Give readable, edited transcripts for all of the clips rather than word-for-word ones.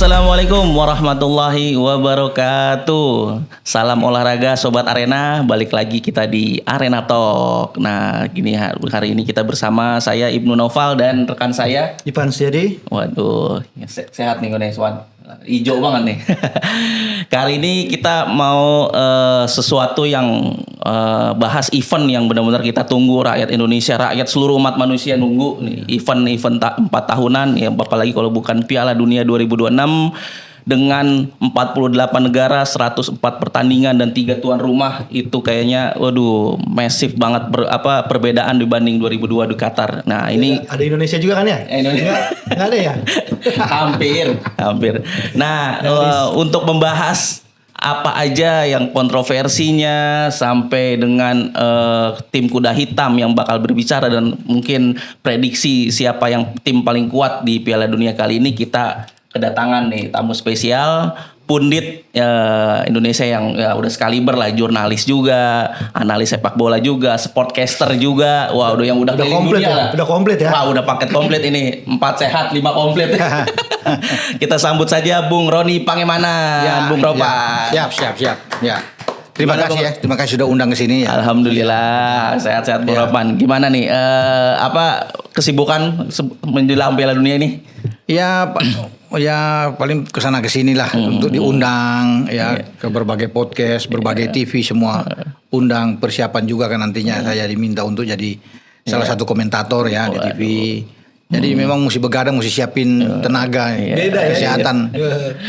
Assalamualaikum warahmatullahi wabarakatuh. Salam olahraga Sobat Arena. Balik lagi kita di Arena Talk. Nah, hari ini kita bersama saya Ibnu Naufal dan rekan saya Ivan Siadi. Waduh, sehat nih Gunes Wan. Ijo banget nih. Kali ini kita mau sesuatu yang bahas event yang benar-benar kita tunggu, rakyat Indonesia, rakyat seluruh umat manusia nunggu nih. Event 4 tahunan ya, apalagi kalau bukan Piala Dunia 2026 dengan 48 negara, 104 pertandingan dan 3 tuan rumah. Itu kayaknya waduh masif banget perbedaan dibanding 2002 di Qatar. Nah, ini ada Indonesia juga kan ya? Indonesia Nggak ada ya? hampir. Nah, untuk membahas apa aja yang kontroversinya sampai dengan tim kuda hitam yang bakal berbicara dan mungkin prediksi siapa yang tim paling kuat di Piala Dunia kali ini, kita kedatangan nih tamu spesial, pundit Indonesia yang ya udah sekaliber lah, jurnalis juga, analis sepak bola juga, sportcaster juga. Wah, udah komplit dunia ya? lah. Udah komplit ya? Wah, udah paket komplit ini. 4 sehat, 5 komplit. Kita sambut saja Bung Roni Pangemana, Bung Ropa. Siap. Ya. Terima kasih sudah undang ke sini ya. Alhamdulillah, sehat-sehat Bung Ropan. Gimana nih apa kesibukan menjelang Piala Dunia ini? Ya paling kesana kesini lah untuk diundang ya ke berbagai podcast, berbagai TV semua undang, persiapan juga kan nantinya saya diminta untuk jadi salah satu komentator ya di TV. Jadi memang mesti begadang, mesti siapin tenaga, Beda kesehatan.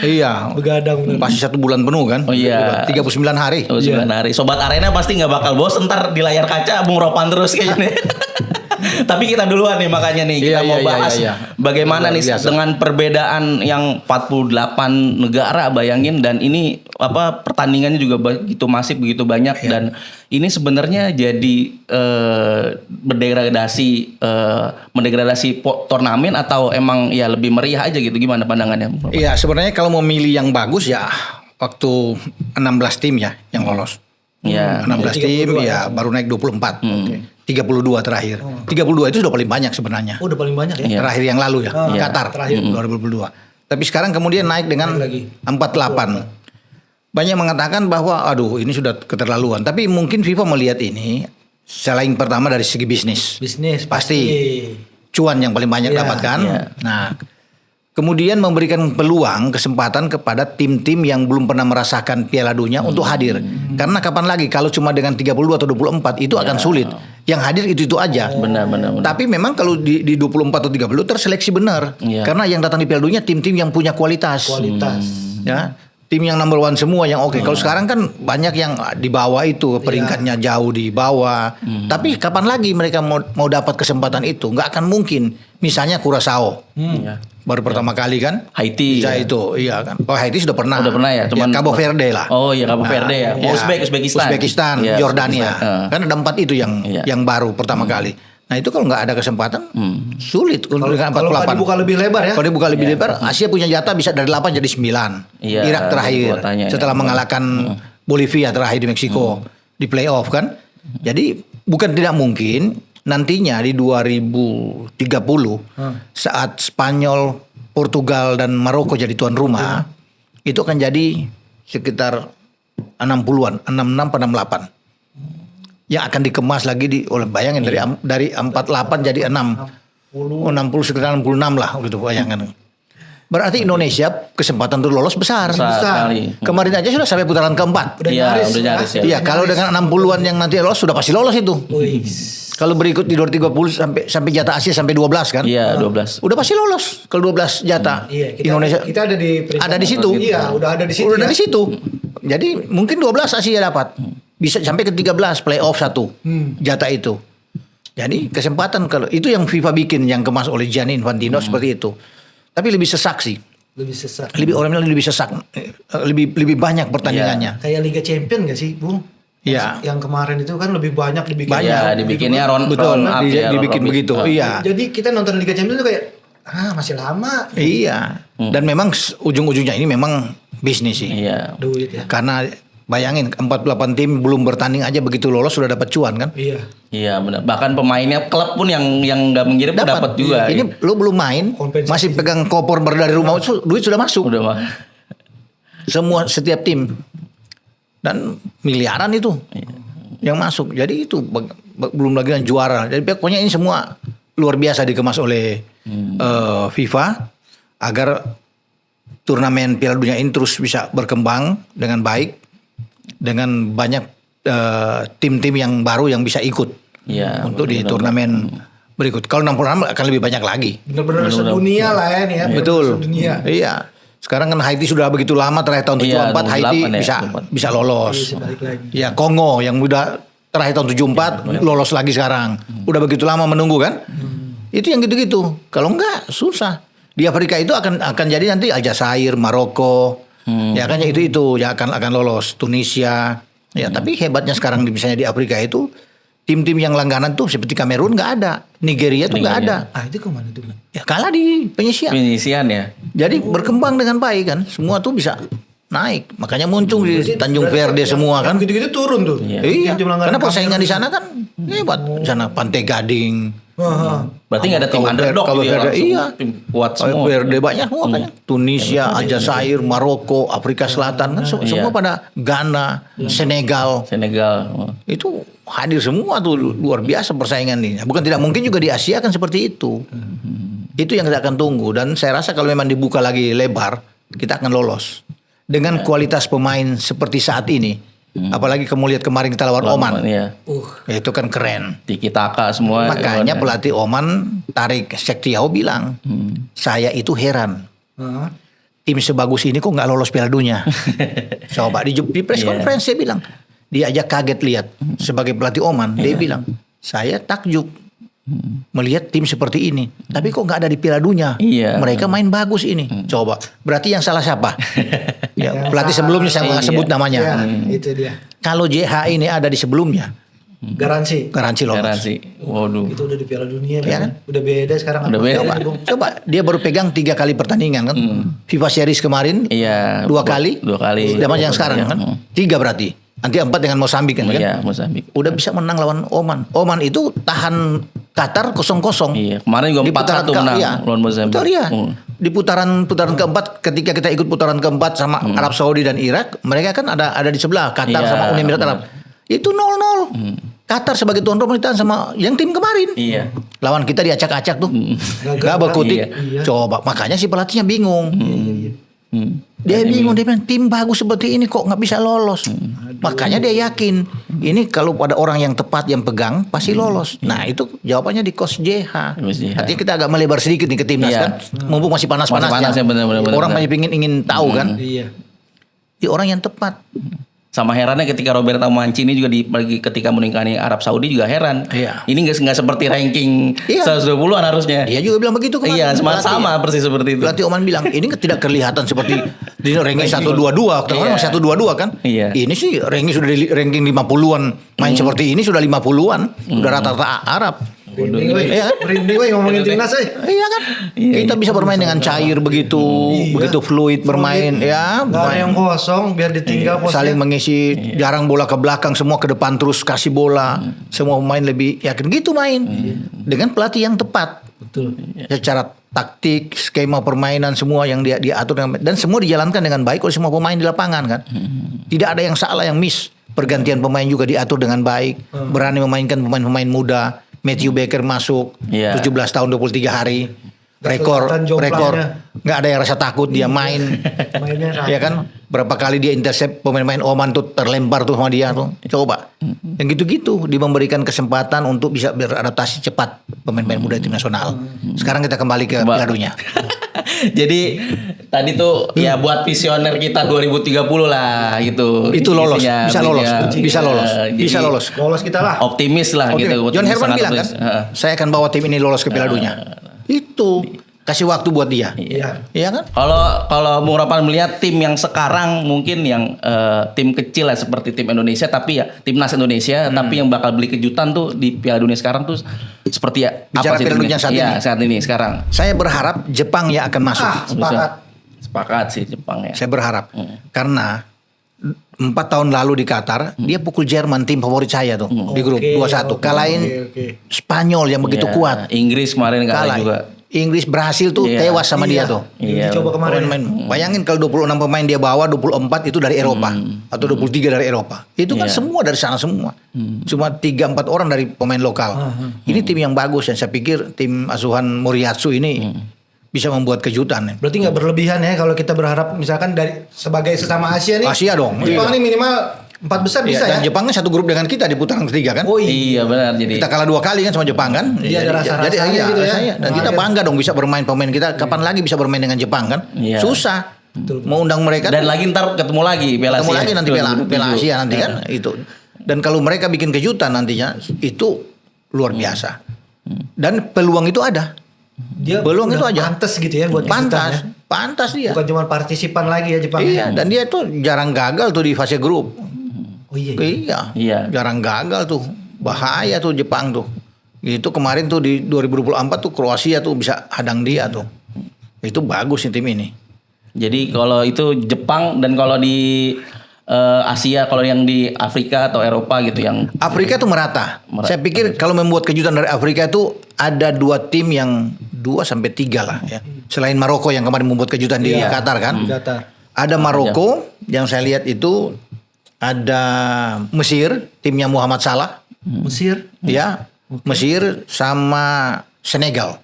Iya. Begadang. Pasti 1 bulan penuh kan? Oh iya. 39 hari. 39 hari. Sobat Arena pasti nggak bakal bosen ntar di layar kaca Bung Ropan terus kayaknya. Tapi kita duluan nih makanya nih kita mau bahas bagaimana nih dengan perbedaan yang 48 negara, bayangin, dan ini pertandingannya juga begitu masif, begitu banyak dan ini sebenarnya jadi mendegradasi turnamen atau emang ya lebih meriah aja gitu, gimana pandangannya? Iya, sebenarnya kalau mau milih yang bagus ya waktu 16 tim ya yang lolos. Ya, 16 tim ya baru naik 24. 32 terakhir. 32 itu sudah paling banyak sebenarnya. Oh, udah paling banyak ya? Terakhir yang lalu ya, Qatar terakhir 2022. Tapi sekarang kemudian naik dengan 48. Banyak mengatakan bahwa aduh ini sudah keterlaluan. Tapi mungkin FIFA melihat ini selain pertama dari segi bisnis. Bisnis pasti. Cuan yang paling banyak dapatkan. Nah, kemudian memberikan peluang, kesempatan kepada tim-tim yang belum pernah merasakan Piala Dunia untuk hadir. Karena kapan lagi kalau cuma dengan 32 atau 24 itu akan sulit. Yang hadir itu aja. Benar. Tapi memang kalau di 24 atau 30 terseleksi benar. Karena yang datang di Piala Dunia tim-tim yang punya kualitas. Ya. Tim yang number one semua yang oke. Kalau sekarang kan banyak yang di bawah itu peringkatnya jauh di bawah. Tapi kapan lagi mereka mau dapat kesempatan itu? Nggak akan mungkin. Misalnya Curaçao. Baru pertama kali kan? Haiti. Bisa itu, iya kan. Oh, Haiti sudah pernah. Udah pernah ya, cuman Cabo Verde lah. Oh iya, Cabo Verde ya. Uzbekistan, Jordania. Kan ada 4 itu yang baru pertama kali. Nah, itu kalau nggak ada kesempatan sulit untuk dengan 48. Kalau dibuka lebih lebar ya. Kalau dibuka lebih lebar, Asia punya jatah bisa dari 8 jadi 9. Irak terakhir setelah mengalahkan Bolivia terakhir di Meksiko di playoff kan. Jadi bukan tidak mungkin nantinya di 2030 saat Spanyol, Portugal dan Maroko jadi tuan rumah itu akan jadi sekitar 60-an, 66 atau 68. Yang akan dikemas lagi bayangin dari 48 jadi 60 sekitar 66 lah gitu bayangkan. Berarti Indonesia kesempatan untuk lolos besar. Kemarin aja sudah sampai putaran keempat. Udah nyaris ya. Iya, kalau dengan 60-an yang nanti lolos sudah pasti lolos itu. Kalau berikut di 2030 sampai jatah Asia sampai 12 kan? Iya, 12. Udah pasti lolos kalau 12 jatah. Indonesia kita ada di situ. Iya, udah ada di situ. Udah ada di situ. Jadi mungkin 12 Asia dapat. Bisa sampai ke 13 playoff 1 jatah itu. Jadi kesempatan kalau itu yang FIFA bikin yang kemas oleh Gianni Infantino seperti itu. Tapi lebih sesak sih. Orangnya lebih sesak. Lebih banyak pertandingannya. Kayak Liga Champion gak sih, Bung? Iya. Yang kemarin itu kan lebih banyak dibikin. Dibikinnya betul. Dibikin begitu. Iya. Jadi kita nonton Liga Champions itu kayak masih lama. Iya. Dan memang ujung-ujungnya ini memang bisnis sih. Iya. Duit ya. Karena Bayangin 48 tim belum bertanding aja begitu lolos sudah dapat cuan kan? Iya. Iya benar. Bahkan pemainnya klub pun yang nggak mengirim pun dapat juga. Ini lu belum main, Kompensasi. masih pegang koper dari rumah, duit sudah masuk. Udah mah. Semua setiap tim. Dan miliaran itu yang masuk. Jadi itu belum lagi yang juara. Jadi pokoknya ini semua luar biasa dikemas oleh FIFA agar turnamen Piala Dunia ini terus bisa berkembang dengan baik, dengan banyak tim-tim yang baru yang bisa ikut untuk di turnamen berikut. Kalau 66 akan lebih banyak lagi. Benar-benar sedunia lah ya nih ya. Betul. Sedunia. Iya. Sekarang kan Haiti sudah begitu lama terakhir tahun 74 Haiti bisa lolos. Ya Kongo yang udah terakhir tahun 74 lolos lagi sekarang. Udah begitu lama menunggu kan? Itu yang gitu-gitu. Kalau enggak susah. Di Afrika itu akan jadi nanti Aljazair, Maroko, ya kan ya itu ya akan lolos. Tunisia, ya tapi hebatnya sekarang misalnya di Afrika itu tim-tim yang langganan tuh seperti Kamerun nggak ada, Nigeria tuh nggak ada. Ah itu kemana tuh? Ya kalah di penyisian. Penyisian ya. Jadi berkembang dengan baik kan, semua tuh bisa naik. Makanya muncul di Tanjung Verde semua kan. Gitu-gitu turun tuh. Iya. Karena persaingan di sana kan hebat. Di sana Pantai Gading. Berarti nggak ada tim underdog Cabo gitu ya, Verde, langsung iya. tim kuat semua. Verde banyak semua kan. Tunisia, Aljazair, Maroko, Afrika Selatan kan semua pada Ghana, Senegal. Itu hadir semua tuh luar biasa persaingan ini. Bukan tidak mungkin juga di Asia kan seperti itu. Itu yang kita akan tunggu dan saya rasa kalau memang dibuka lagi lebar, kita akan lolos. Dengan kualitas pemain seperti saat ini. Apalagi kamu lihat kemarin kita lawan Oman. Itu kan keren. Tiki taka semua. Makanya pelatih Oman Tarik Sektiau bilang, saya itu heran. Tim sebagus ini kok nggak lolos Piala Dunia. Coba di press conference dia bilang, dia aja kaget lihat sebagai pelatih Oman. Dia bilang, saya takjub melihat tim seperti ini, tapi kok nggak ada di Piala Dunia. Mereka main bagus ini. Coba, berarti yang salah siapa? Ya, pelatih sebelumnya saya nggak sebut namanya. Itu dia. Kalau JH ini ada di sebelumnya, garansi lolos. Waduh. Itu udah di Piala Dunia Ya kan? Udah beda sekarang. Udah beda. Coba dia baru pegang 3 kali pertandingan kan. FIFA Series kemarin 2 kali. 2 kali. Sama yang sekarang kan. 3 berarti. Nanti 4 dengan Mozambik kan. Iya, Mozambik. Udah bisa menang lawan Oman. Oman itu tahan Qatar 0-0. Iya, kemarin juga 4-1 menang lawan Mozambik. Betul ya. Di putaran keempat ketika kita ikut putaran keempat sama Arab Saudi dan Irak, mereka kan ada di sebelah Qatar sama Uni Emirat Arab. Itu 0-0. Qatar sebagai tuan rumah ditahan sama yang tim kemarin. Iya. Lawan kita diacak-acak tuh. Gak berkutik. Coba, makanya si pelatihnya bingung. Dia bingung, dia bilang tim bagus seperti ini kok nggak bisa lolos. Makanya dia yakin ini kalau pada orang yang tepat yang pegang pasti lolos. Nah itu jawabannya di Coach JH. Artinya kita agak melebar sedikit nih ke timnas kan. Mumpung masih panas-panasnya. Orang banyak ingin tahu kan. Iya. Di orang yang tepat. Sama herannya ketika Roberto Mancini juga ketika meningkahkan Arab Saudi juga heran. Iya. Ini nggak seperti ranking 120-an harusnya. Dia juga bilang begitu kemarin. Iya, sama persis seperti itu. Pelatih Oman bilang ini tidak kelihatan seperti di ranking 122. Kemarin 122 kan. Iya. Ini sih ranking sudah di ranking 50-an. Main seperti ini sudah 50-an. Sudah rata-rata Arab. Merinding ngomongin timnas Iya kan. Kita bisa bermain dengan cair begitu fluid bermain ya. Gak ada yang kosong biar ditinggal posnya. Saling mengisi, jarang bola ke belakang, semua ke depan terus kasih bola. Semua pemain lebih yakin gitu main. Dengan pelatih yang tepat. Betul. Secara taktik, skema permainan semua yang dia atur dan semua dijalankan dengan baik oleh semua pemain di lapangan kan. Tidak ada yang salah, yang miss. Pergantian pemain juga diatur dengan baik. Berani memainkan pemain-pemain muda. Matthew Baker masuk 17 tahun 23 hari. Rekor nggak ada yang rasa takut dia main. Ya kan, berapa kali dia intercept pemain-pemain Oman tuh terlempar tuh sama dia tuh. Coba yang gitu-gitu dia memberikan kesempatan untuk bisa beradaptasi cepat pemain-pemain muda tim nasional. Sekarang kita kembali ke Piala Dunia. Jadi tadi tuh ya buat visioner kita 2030 lah gitu. Itu lolos, bisa lolos. Lolos kita lah. Optimis lah gitu. John Herman bilang kan, saya akan bawa tim ini lolos ke Piala Dunia. Itu kasih waktu buat dia. Iya kan? Kalau Bung Ropan melihat tim yang sekarang mungkin yang tim kecil lah seperti tim Indonesia tapi ya timnas Indonesia tapi yang bakal beli kejutan tuh di Piala Dunia sekarang tuh seperti ya bicara apa sih Piala Dunia saat ini sekarang. Saya berharap Jepang ya akan masuk. Sepakat. Sepakat sih Jepang ya. Saya berharap karena 4 tahun lalu di Qatar, dia pukul Jerman, tim favorit saya tuh di grup 2-1. Kalahin Spanyol yang begitu kuat. Inggris kemarin kalah juga. Inggris berhasil tuh tewas sama dia tuh. Iya. Coba kemarin. Bayangin kalau 26 pemain dia bawa, 24 itu dari Eropa atau 23 dari Eropa. Itu kan semua dari sana semua. Cuma 3-4 orang dari pemain lokal. Ini tim yang bagus dan saya pikir tim asuhan Moriyasu ini bisa membuat kejutan. Berarti nggak berlebihan ya kalau kita berharap misalkan dari sebagai sesama Asia nih. Asia dong. Jepang ini minimal 4 besar bisa Dan ya. Jepang kan satu grup dengan kita di putaran ketiga kan. Oh Iya benar, jadi kita kalah 2 kali kan sama Jepang kan. Iya, ada rasa-rasanya Jadi gitu ya. rasanya. Dan kita bangga dong bisa bermain pemain kita. Kapan lagi bisa bermain dengan Jepang kan? Iya. Susah. Mau undang mereka dan lagi ntar ketemu lagi Piala ketemu Asia. lagi nanti Piala Asia nanti kan itu. Dan kalau mereka bikin kejutan nantinya itu luar biasa. Dan peluang itu ada. Dia peluang itu aja. Pantas gitu ya buat Pantas. kejutan ya. Pantas dia. Bukan cuma partisipan lagi ya Jepang. Iya, dan dia tuh jarang gagal tuh di fase grup. Oh iya. Iya. Jarang gagal tuh. Bahaya tuh Jepang tuh. Itu kemarin tuh di 2024 tuh Kroasia tuh bisa hadang dia tuh. Itu bagus nih tim ini. Jadi kalau itu Jepang dan kalau di Asia, kalau yang di Afrika atau Eropa gitu yang Afrika tuh merata. Saya pikir kalau membuat kejutan dari Afrika itu ada 2 tim yang 2-3 lah ya. Selain Maroko yang kemarin membuat kejutan di Qatar kan. Qatar. Ada Maroko yang saya lihat itu ada Mesir, timnya Muhammad Salah. Mesir. Ya, Mesir sama Senegal.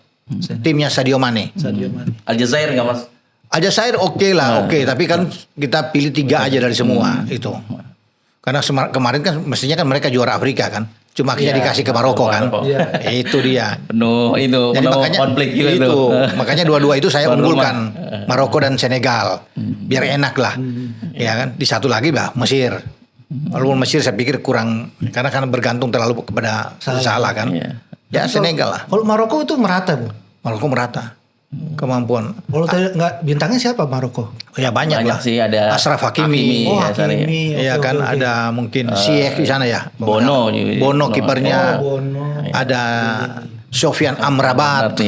Timnya Sadio Mane. Aljazair nggak Mas? Aljazair oke lah, tapi kan kita pilih 3 aja dari semua itu. Karena kemarin kan mestinya kan mereka juara Afrika kan. Cuma akhirnya dikasih ke Maroko kan. Itu dia. Penuh itu, Jadi penuh makanya konflik juga itu. itu. Makanya dua-dua itu saya unggulkan. Maroko dan Senegal. Biar enak lah. Ya kan. Di satu lagi Mesir. Walaupun Mesir saya pikir kurang karena bergantung terlalu kepada Salah kan. Ya Senegal lah. Kalau Maroko itu merata, Bu. Maroko merata. Kemampuan. Kalau nggak bintangnya siapa Maroko? Ya banyak lah. Sih ada Ashraf Hakimi. Oh, ya, Hakimi. Iya kan ada mungkin Ziyech di sana ya. Bono kipernya. Bono. Ada Sofyan Amrabat.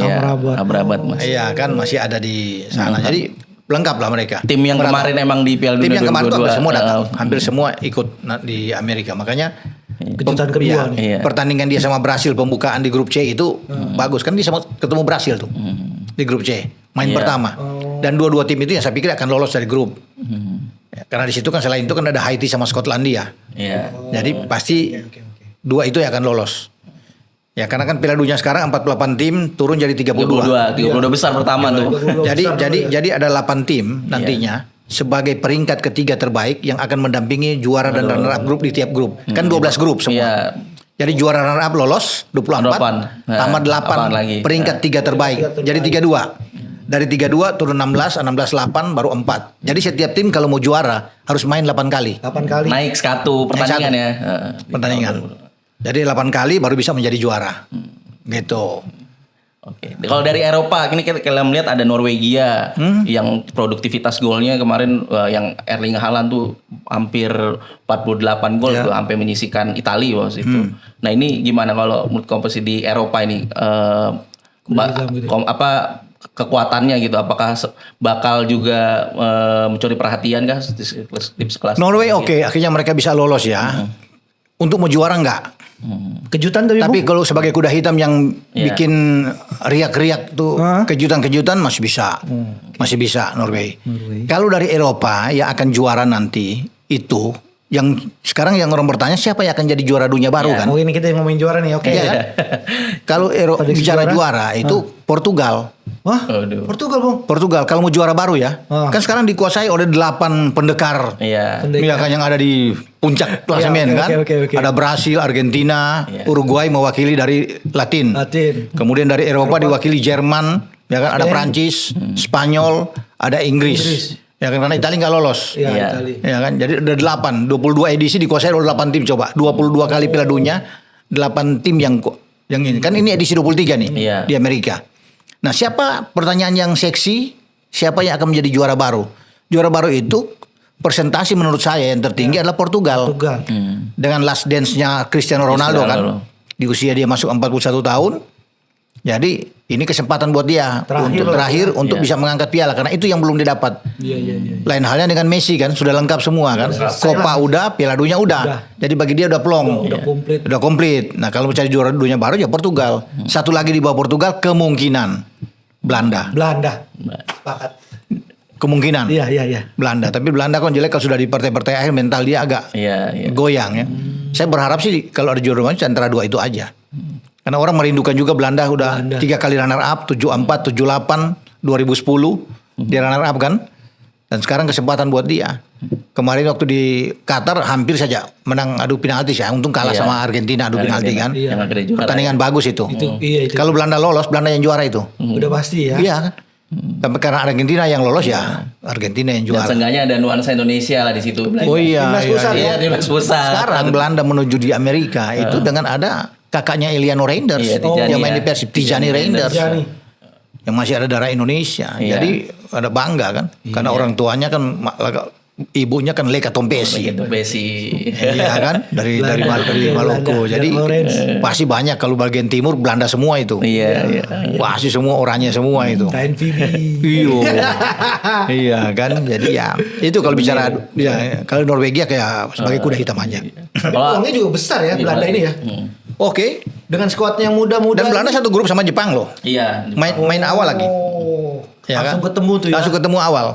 Amrabat Mas. Iya kan masih ada di sana. Jadi lengkap lah mereka. Tim yang kemarin emang di Piala Tim Dunia yang kemarin 2022 semua datang. Hampir semua ikut di Amerika. Makanya kejutan kedua nih. pertandingan dia sama Brasil pembukaan di grup C itu bagus kan dia sama ketemu Brasil tuh. Di grup C main pertama dan dua tim itu yang saya pikir akan lolos dari grup ya, karena di situ kan selain itu kan ada Haiti sama Skotlandia jadi pasti 2 itu yang akan lolos ya karena kan Piala Dunia sekarang 48 tim turun jadi 32 besar pertama tuh jadi ada 8 tim nantinya sebagai peringkat ketiga terbaik yang akan mendampingi juara dan runner up grup di tiap grup kan 12 grup semua. Jadi juara runner up lolos 24, tambah 8 lagi. Peringkat 3 terbaik. Jadi 32. Dari 32 turun 16, 8 baru 4. Jadi setiap tim kalau mau juara harus main 8 kali. 8 kali. Naik satu pertandingan ya. Pertandingan. Jadi 8 kali baru bisa menjadi juara. Gitu. Oke. Kalau dari Eropa, ini kita melihat ada Norwegia yang produktivitas golnya kemarin yang Erling Haaland tuh hampir 48 gol tuh sampai menyisikan Italia waktu itu. Nah ini gimana kalau menurut komposisi di Eropa ini kekuatannya gitu? Apakah bakal juga mencuri perhatian kah di sekelas? Norway oke, akhirnya mereka bisa lolos ya. Untuk mau juara enggak? Kejutan tapi kalau sebagai kuda hitam yang bikin riak-riak tuh kejutan-kejutan masih bisa Norway. Kalau dari Eropa yang akan juara nanti itu yang sekarang yang orang bertanya siapa yang akan jadi juara dunia baru kan? Oh ini kita yang ngomongin juara nih, oke. Kan? Kalau bicara juara itu Portugal. Wah, Portugal Bung. Portugal kalau mau juara baru ya. Kan sekarang dikuasai oleh 8 pendekar. Iya kan yang ada di puncak klasemen kan. Ada Brasil, Argentina, Uruguay mewakili dari Latin. Kemudian dari Eropa diwakili Jerman, ya kan ada Prancis, Spanyol, ada Inggris. Ya kan karena Italia nggak lolos. Ya kan jadi ada 22 edisi dikuasai oleh 8 tim coba. 22 kali Piala Dunia, 8 tim yang ini. Kan ini edisi 23 nih di Amerika. Nah, siapa pertanyaan yang seksi? Siapa yang akan menjadi juara baru? Juara baru itu persentase menurut saya yang tertinggi adalah Portugal. Dengan last dance-nya Cristiano Ronaldo kan. Di usia dia masuk 41 tahun. Jadi ini kesempatan buat dia terakhir untuk bisa mengangkat piala karena itu yang belum didapat. Iya. Lain halnya dengan Messi kan sudah lengkap semua kan. Copa udah, Piala Dunia udah. Jadi bagi dia udah plong. Udah komplit. Nah, kalau mencari juara dunia baru ya Portugal. Satu lagi di bawah Portugal kemungkinan Belanda. Sepakat. Kemungkinan. Iya. Belanda, tapi Belanda kan jelek kalau sudah di partai-partai akhir mental dia agak goyang ya. Saya berharap sih kalau ada juara dunia antara dua itu aja. Karena orang merindukan juga Belanda udah 3 kali runner up, 74, 78, 2010 dia runner up kan. Dan sekarang kesempatan buat dia. Kemarin waktu di Qatar hampir saja menang adu penalti ya. Untung kalah sama Argentina adu penalti kan. Pertandingan bagus itu. Kalau Belanda lolos, Belanda yang juara itu. Udah pasti ya. Iya kan. Tapi karena Argentina yang lolos ya Argentina yang juara. Dan seenggaknya ada nuansa Indonesia lah di situ. Oh iya. Timnas pusat. Sekarang Belanda menuju di Amerika itu dengan ada kakaknya Eliano Reinders yang main di Persib, Tijani Reinders. Yang masih ada darah Indonesia. Jadi ada bangga kan. Karena orang tuanya kan ibunya kan Leka Tompesi. Iya kan dari Maluku. Jadi pasti banyak kalau bagian timur Belanda semua itu. Iya. Pasti semua orangnya semua itu. KNVB. Iya kan. Jadi ya itu kalau bicara ya, kalau Norwegia kayak sebagai kuda hitam aja. Peluangnya juga besar ya Belanda ini ya. Oke. Dengan skuadnya yang muda-muda. Dan Belanda satu grup sama Jepang loh. Iya. Main awal lagi. Ya langsung ketemu tuh ya. Langsung ketemu awal.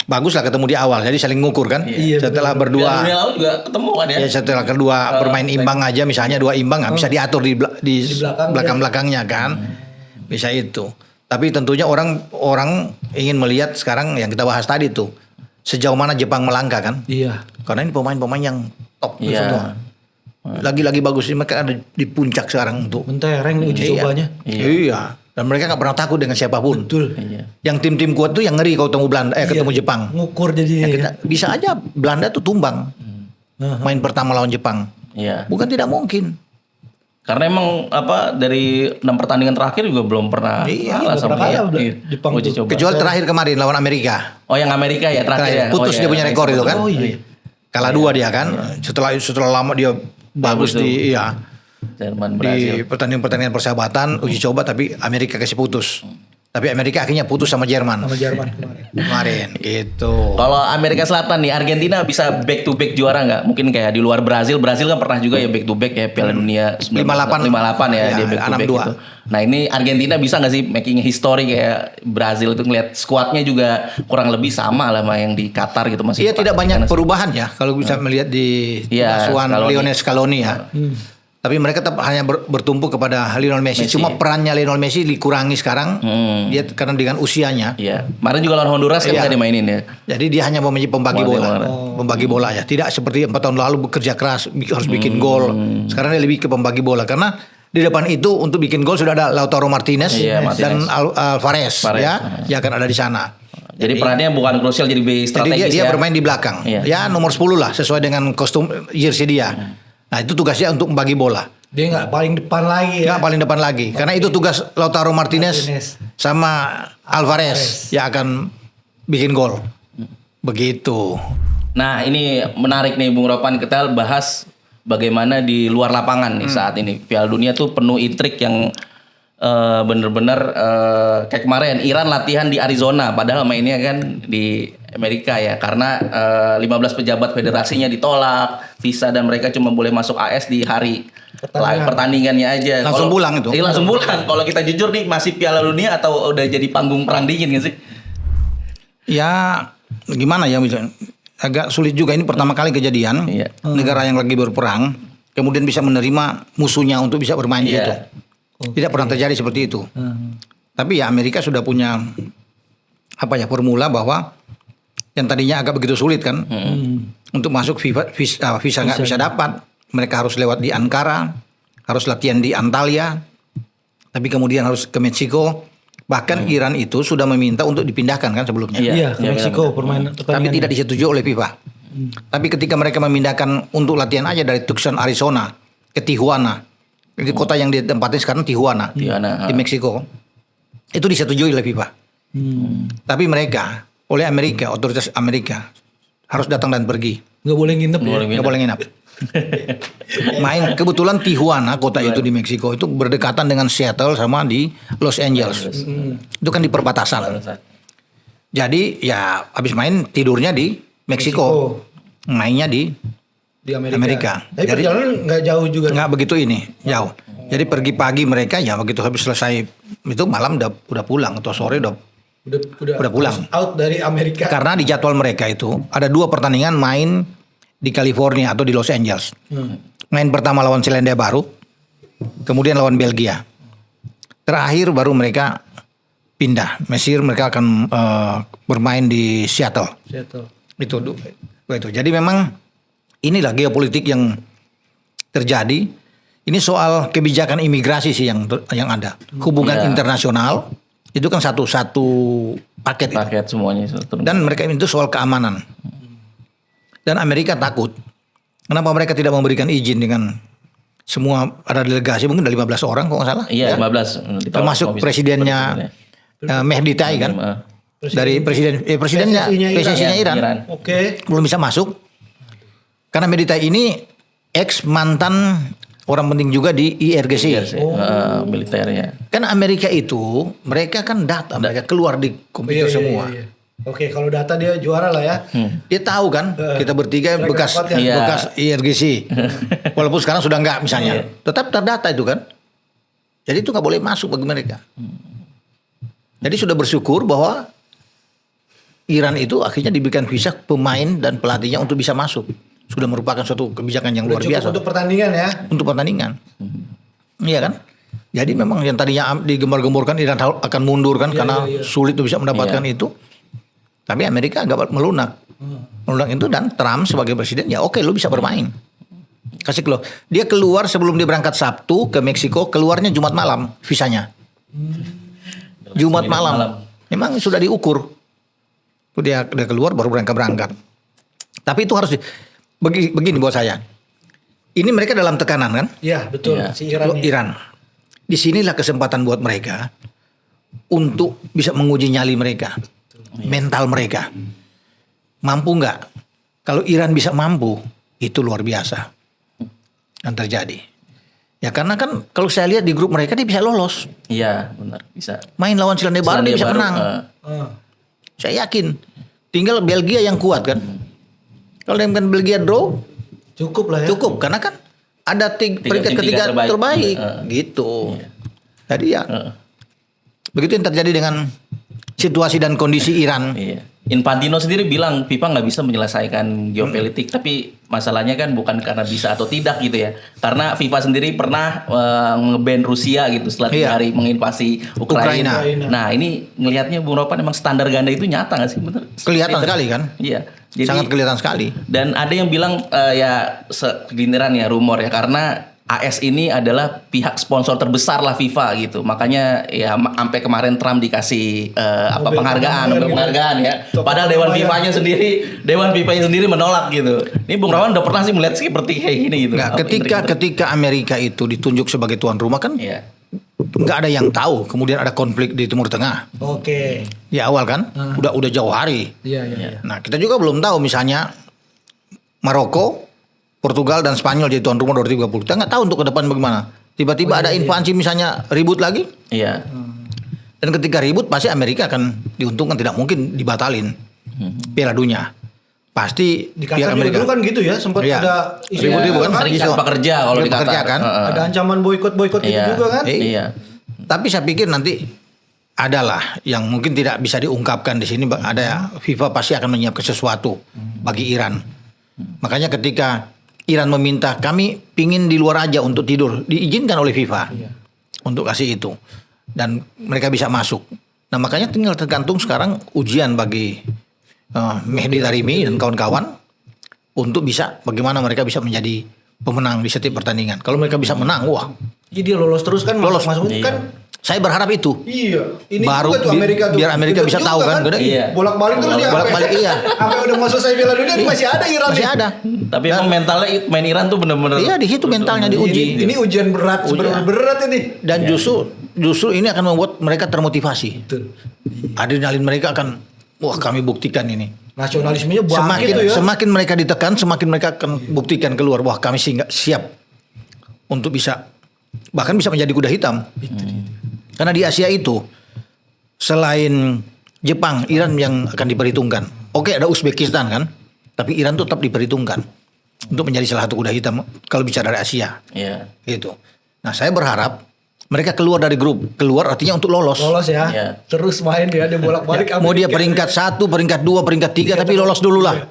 Bagus lah ketemu di awal. Jadi saling ngukur kan. Setelah berdua. Dunia laut juga ketemu kan ya. Ya setelah kedua bermain imbang aja misalnya 2 imbang nggak bisa diatur di belakang-belakangnya kan. Bisa itu. Tapi tentunya orang ingin melihat sekarang yang kita bahas tadi tuh. Sejauh mana Jepang melangkah kan. Iya. Karena ini pemain-pemain yang top semua. Lagi-lagi bagus mereka ada di puncak sekarang untuk mentereng nih uji cobanya. Iya. Dan mereka nggak pernah takut dengan siapapun. Betul. Yang tim-tim kuat tuh yang ngeri kalau ketemu Belanda, ketemu Jepang. Ngukur jadi. Bisa aja Belanda tuh tumbang. Main pertama lawan Jepang. Iya. Bukan tidak mungkin. Karena emang dari 6 pertandingan terakhir juga belum pernah kalah sama Jepang uji coba. Kecuali terakhir kemarin lawan Amerika. Oh yang Amerika ya terakhir ya. Putus dia punya rekor itu kan. Kalah 2 dia kan. Setelah lama dia bagus di Jerman, di pertandingan persahabatan uji coba tapi Amerika kasih putus. Tapi Amerika akhirnya putus sama Jerman. Kemarin gitu. Kalau Amerika Selatan nih Argentina bisa back to back juara nggak? Mungkin kayak di luar Brazil kan pernah juga ya back to back ya Piala Dunia 58 ya dia back to back gitu. Nah ini Argentina bisa nggak sih making history kayak Brazil itu ngeliat skuadnya juga kurang lebih sama lah sama yang di Qatar gitu masih. Iya tidak banyak perubahan ya kalau bisa melihat di asuhan Lionel Scaloni ya. Tapi mereka tetap hanya bertumpu kepada Lionel Messi. Cuma perannya Lionel Messi dikurangi sekarang. Dia karena dengan usianya. Iya. Kemarin juga lawan Honduras kan bisa dimainin ya. Jadi dia hanya menjadi pembagi bola. Pembagi bola ya. Tidak seperti 4 tahun lalu bekerja keras harus bikin gol. Sekarang dia lebih ke pembagi bola karena di depan itu untuk bikin gol sudah ada Lautaro Martinez dan Alvarez ya. Dia akan ada di sana. Jadi perannya bukan krusial jadi strategis. Jadi dia bermain di belakang. Ya nomor 10 lah sesuai dengan kostum jersey dia. Nah itu tugasnya untuk membagi bola. Dia nggak paling depan lagi ya? Nggak paling depan lagi. Karena itu tugas Lautaro Martinez sama Alvarez yang akan bikin gol. Begitu. Nah ini menarik nih Bung Ropan. Kita bahas bagaimana di luar lapangan nih saat ini. Piala Dunia tuh penuh intrik yang bener-bener kayak kemarin Iran latihan di Arizona. Padahal mainnya kan di Amerika ya. Karena 15 pejabat federasinya ditolak visa dan mereka cuma boleh masuk AS di hari pertandingannya aja. Langsung pulang itu. Langsung pulang. Kalau kita jujur nih masih Piala Dunia atau udah jadi panggung perang dingin gak sih? Ya gimana ya agak sulit juga ini pertama kali kejadian. Negara yang lagi berperang kemudian bisa menerima musuhnya untuk bisa bermain di situ. Tidak pernah terjadi seperti itu. Tapi ya Amerika sudah punya formula bahwa yang tadinya agak begitu sulit kan untuk masuk visa nggak bisa dapat. Mereka harus lewat di Ankara, harus latihan di Antalya, tapi kemudian harus ke Meksiko. Bahkan Iran itu sudah meminta untuk dipindahkan kan sebelumnya. Iya, ke Meksiko permainan. Tapi tidak disetujui oleh FIFA. Tapi ketika mereka memindahkan untuk latihan aja dari Tucson, Arizona ke Tijuana, di kota yang ditempatin sekarang Tijuana di Meksiko, itu disetujui oleh FIFA. Tapi mereka oleh Amerika, otoritas Amerika harus datang dan pergi. Nggak boleh nginep. Nggak boleh nginep. Main kebetulan Tijuana kota itu di Meksiko itu berdekatan dengan Seattle sama di Los Angeles. Itu kan di perbatasan. Jadi ya habis main tidurnya di Meksiko. Mainnya di Amerika. Tapi Jadi perjalanan nggak jauh juga. nggak begitu ini jauh. Jadi pergi pagi mereka ya begitu habis selesai itu malam udah pulang atau sore udah pulang. Out dari Amerika. Karena di jadwal mereka itu ada 2 pertandingan main di California atau di Los Angeles. Main pertama lawan Selandia Baru, kemudian lawan Belgia. Terakhir baru mereka pindah. Mesir mereka akan bermain di Seattle. Itu. Jadi memang inilah geopolitik yang terjadi. Ini soal kebijakan imigrasi sih yang ada. Hubungan internasional itu kan satu paket itu. Semuanya. Dan mereka itu soal keamanan. Dan Amerika takut. Kenapa mereka tidak memberikan izin dengan semua ada delegasi mungkin ada 15 orang kalau nggak salah. Iya, ya? 15. Termasuk presidennya Mehdi Tai kan. Dari presidennya PSSI-nya Iran. Oke. Belum bisa masuk. Karena Mehdi Tai ini ex mantan orang penting juga di IRGC. Militernya. Kan Amerika itu mereka kan data mereka keluar di komputer semua. Iya. Oke, kalau data dia juara lah ya. Dia tahu kan kita bertiga bekas IRGC. Walaupun sekarang sudah enggak misalnya. Tetap terdata itu kan. Jadi itu nggak boleh masuk bagi mereka. Jadi sudah bersyukur bahwa Iran itu akhirnya diberikan visa pemain dan pelatihnya untuk bisa masuk. Sudah merupakan suatu kebijakan yang luar biasa. Untuk pertandingan ya. Untuk pertandingan. Iya kan? Jadi memang yang tadinya digembar-gemborkan Iran akan mundur kan karena sulit untuk bisa mendapatkan itu. Tapi Amerika agak melunak. Melunak itu dan Trump sebagai presiden ya oke, lu bisa bermain. Kasih keluar. Dia keluar sebelum dia berangkat Sabtu ke Meksiko, keluarnya Jumat malam visanya. Jumat malam. Memang sudah diukur. Itu dia keluar baru berangkat. Tapi itu harus begini buat saya. Ini mereka dalam tekanan kan? Iya, betul. Si Iran. Iran. Disinilah kesempatan buat mereka untuk bisa menguji nyali mereka, mental mereka. Mampu nggak? Kalau Iran bisa mampu, itu luar biasa yang terjadi. Ya karena kan kalau saya lihat di grup mereka dia bisa lolos. Iya, benar bisa. Main lawan Selandia Baru dia bisa menang. Saya yakin. Tinggal Belgia yang kuat kan. Kalau dengan Belgia draw cukup lah ya. Cukup karena kan ada peringkat ketiga terbaik gitu. Jadi ya begitu yang terjadi dengan situasi dan kondisi Iran. Infantino sendiri bilang FIFA nggak bisa menyelesaikan geopolitik, tapi masalahnya kan bukan karena bisa atau tidak gitu ya. Karena FIFA sendiri pernah nge-ban Rusia gitu setelah 3 hari menginvasi Ukraina. Nah ini ngelihatnya Bung Ropan emang standar ganda itu nyata nggak sih? Bener? Kelihatan sekali kan? Iya. Jadi, sangat kelihatan sekali. Dan ada yang bilang ya segelintiran ya rumor ya karena AS ini adalah pihak sponsor terbesar lah FIFA gitu. Makanya ya sampai kemarin Trump dikasih penghargaan ya. Padahal Dewan FIFA-nya sendiri menolak gitu. Ini Bung Rawan udah pernah sih melihat seperti kayak gini gitu. Nggak, ketika Amerika itu ditunjuk sebagai tuan rumah kan nggak ada yang tahu kemudian ada konflik di Timur Tengah. Oke. Ya awal kan udah jauh hari. Iya. Nah kita juga belum tahu misalnya Maroko, Portugal dan Spanyol jadi tuan rumah 2030. Kita nggak tahu untuk ke depan bagaimana. Tiba-tiba ada invasi misalnya ribut lagi. Iya. Dan ketika ribut pasti Amerika akan diuntungkan, tidak mungkin dibatalin Piala Dunia. Pasti di Qatar dulu kan gitu ya, sempat ada ribut-ribut kan serikat pekerja kalau di Qatar kan. Ada ancaman boikot gitu juga kan. Iya. Tapi saya pikir nanti adalah yang mungkin tidak bisa diungkapkan di sini. Ada FIFA pasti akan menyiapkan sesuatu bagi Iran. Makanya ketika Iran meminta kami pingin di luar aja untuk tidur, diizinkan oleh FIFA untuk kasih itu, dan mereka bisa masuk. Nah makanya tinggal tergantung sekarang ujian bagi Mehdi Taremi dan kawan-kawan untuk bisa bagaimana mereka bisa menjadi pemenang di setiap pertandingan. Kalau mereka bisa menang, wah, jadi dia lolos terus kan, masuk kan. Saya berharap itu. Iya. Ini baru juga tuh Amerika tuh. Biar Amerika bisa tahu kan. Bolak-balik terus dia. Bolak-balik Sampai udah mau selesai Piala Dunia masih ada Iran. Masih ada. Tapi emang mentalnya main Iran tuh benar-benar. Iya, di situ mentalnya diuji. Ini ujian berat, berat ini. Dan justru ini akan membuat mereka termotivasi. Betul. Adrenalin mereka akan, wah kami buktikan ini. nasionalismenya bangkit tuh ya. Semakin mereka ditekan, semakin mereka akan buktikan keluar bahwa kami sih nggak siap untuk bahkan bisa menjadi kuda hitam. Karena di Asia itu selain Jepang, Iran yang akan diperhitungkan. Oke, ada Uzbekistan kan, tapi Iran tetap diperhitungkan untuk menjadi salah satu kuda hitam kalau bicara dari Asia. Iya. Gitu. Nah, saya berharap mereka keluar dari grup. Keluar artinya untuk lolos. Lolos ya. Iya. Terus main dia bolak-balik. Mau dia peringkat 1, peringkat 2, peringkat 3 tapi lolos dulu lah.